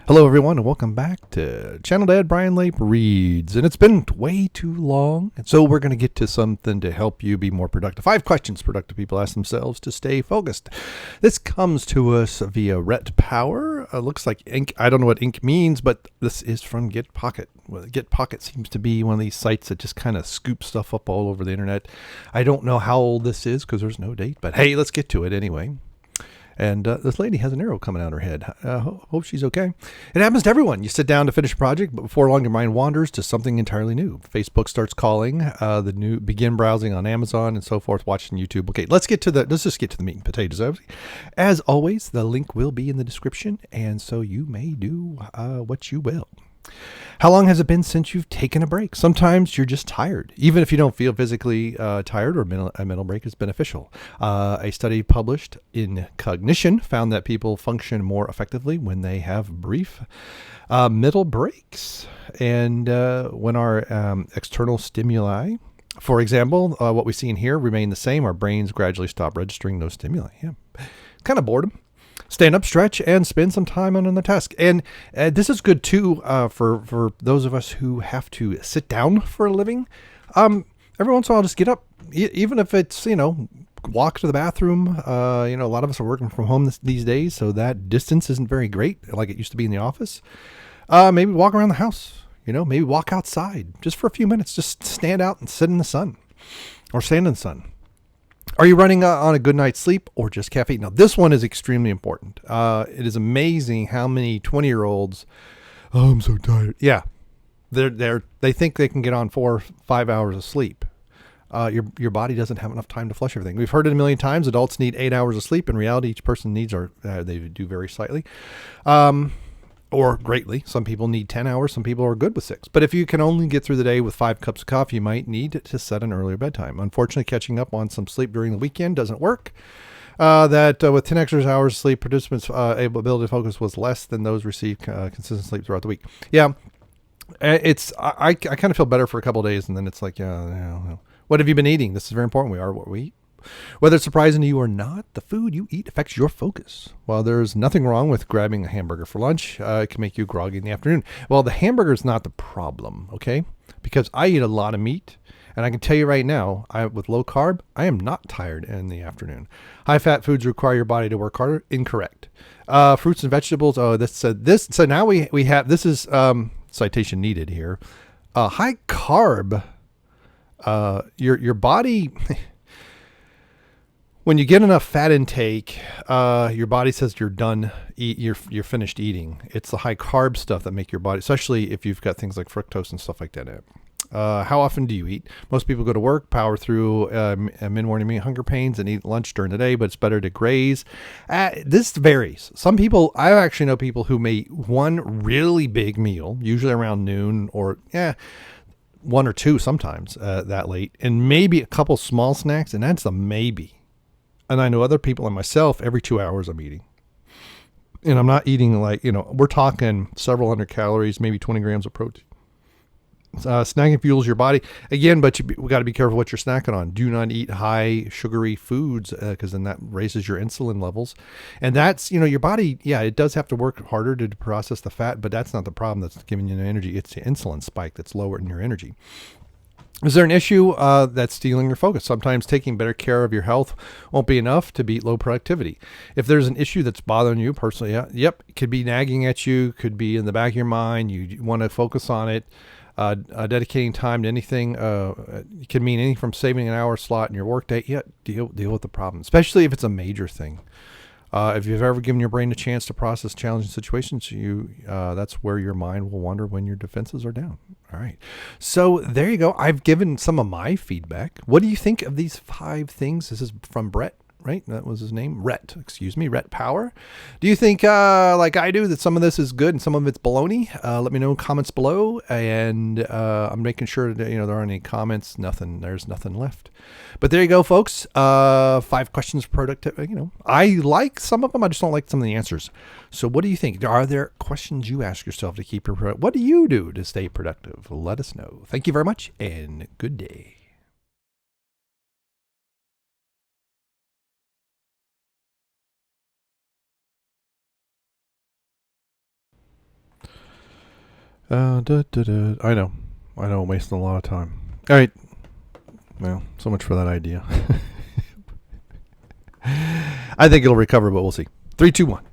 Hello, everyone, and welcome back to Channel Dad Bryon Lape Reads. And it's been way too long, and so we're going to get to something to help you be more productive. 5 questions productive people ask themselves to stay focused. This comes to us via Rhett Power. Looks like ink. I don't know what ink means, but this is from Get Pocket. Well, Get Pocket seems to be one of these sites that just kind of scoops stuff up all over the internet. I don't know how old this is because there's no date, but hey, let's get to it anyway. And this lady has an arrow coming out her head. Hope she's okay. It happens to everyone. You sit down to finish a project, but before long your mind wanders to something entirely new. Facebook starts calling. Begin browsing on Amazon and so forth. Watching YouTube. Okay, let's just get to the meat and potatoes. As always, the link will be in the description, and so you may do what you will. How long has it been since you've taken a break? Sometimes you're just tired. Even if you don't feel physically tired, or a mental break is beneficial. A study published in Cognition found that people function more effectively when they have brief mental breaks. And when our external stimuli, for example, what we see in here, remain the same, our brains gradually stop registering those stimuli. Yeah, kind of boredom. Stand up, stretch, and spend some time on the task. And this is good, too, for those of us who have to sit down for a living. Every once in a while, just get up. Even if it's, walk to the bathroom. A lot of us are working from home these days, so that distance isn't very great like it used to be in the office. Maybe walk around the house. Maybe walk outside just for a few minutes. Just stand out and sit in the sun or stand in the sun. Are you running on a good night's sleep or just caffeine? Now, this one is extremely important. It is amazing how many 20-year-olds, oh, I'm so tired. Yeah, they think they can get on 4 or 5 hours of sleep. Your body doesn't have enough time to flush everything. We've heard it a million times. Adults need 8 hours of sleep. In reality, each person needs they do very slightly. Or greatly. Some people need 10 hours. Some people are good with 6. But if you can only get through the day with 5 cups of coffee, you might need to set an earlier bedtime. Unfortunately, catching up on some sleep during the weekend doesn't work. With 10 extra hours of sleep, participants' ability to focus was less than those received consistent sleep throughout the week. Yeah, I kind of feel better for a couple of days, and then it's like, what have you been eating? This is very important. We are what we eat. Whether it's surprising to you or not, the food you eat affects your focus. While there's nothing wrong with grabbing a hamburger for lunch, it can make you groggy in the afternoon. Well, the hamburger is not the problem, okay? Because I eat a lot of meat, and I can tell you right now, with low carb, I am not tired in the afternoon. High fat foods require your body to work harder. Incorrect. Fruits and vegetables. Oh, this. So now we have, this is citation needed here. High carb. Your body. When you get enough fat intake, your body says you're done. You're finished eating. It's the high carb stuff that make your body, especially if you've got things like fructose and stuff like that in it. How often do you eat? Most people go to work, power through mid-morning hunger pains, and eat lunch during the day. But it's better to graze. This varies. Some people, I actually know people who may one really big meal, usually around noon, or 1 or 2 sometimes that late, and maybe a couple small snacks, and that's a maybe. And I know other people and myself, every 2 hours I'm eating. And I'm not eating we're talking several hundred calories, maybe 20 grams of protein. Snacking fuels your body. Again, but we got to be careful what you're snacking on. Do not eat high sugary foods because then that raises your insulin levels. And that's, your body, it does have to work harder to process the fat, but that's not the problem that's giving you the energy. It's the insulin spike that's lowering your energy. Is there an issue that's stealing your focus? Sometimes taking better care of your health won't be enough to beat low productivity. If there's an issue that's bothering you personally, it could be nagging at you, could be in the back of your mind. You want to focus on it. Dedicating time to anything it can mean anything from saving an hour slot in your workday. Deal with the problem, especially if it's a major thing. If you've ever given your brain a chance to process challenging situations, that's where your mind will wander when your defenses are down. All right. So there you go. I've given some of my feedback. What do you think of these 5 things? This is from Brett, right? That was his name. Rhett Power. Do you think, like I do, that some of this is good and some of it's baloney? Let me know in comments below. And I'm making sure that, there aren't any comments. There's nothing left. But there you go, folks. 5 questions for productivity. I like some of them. I just don't like some of the answers. So what do you think? Are there questions you ask yourself to keep your what do you do to stay productive? Let us know. Thank you very much and good day. I know. I'm wasting a lot of time. All right. Well, so much for that idea. I think it'll recover, but we'll see. 3, 2, 1.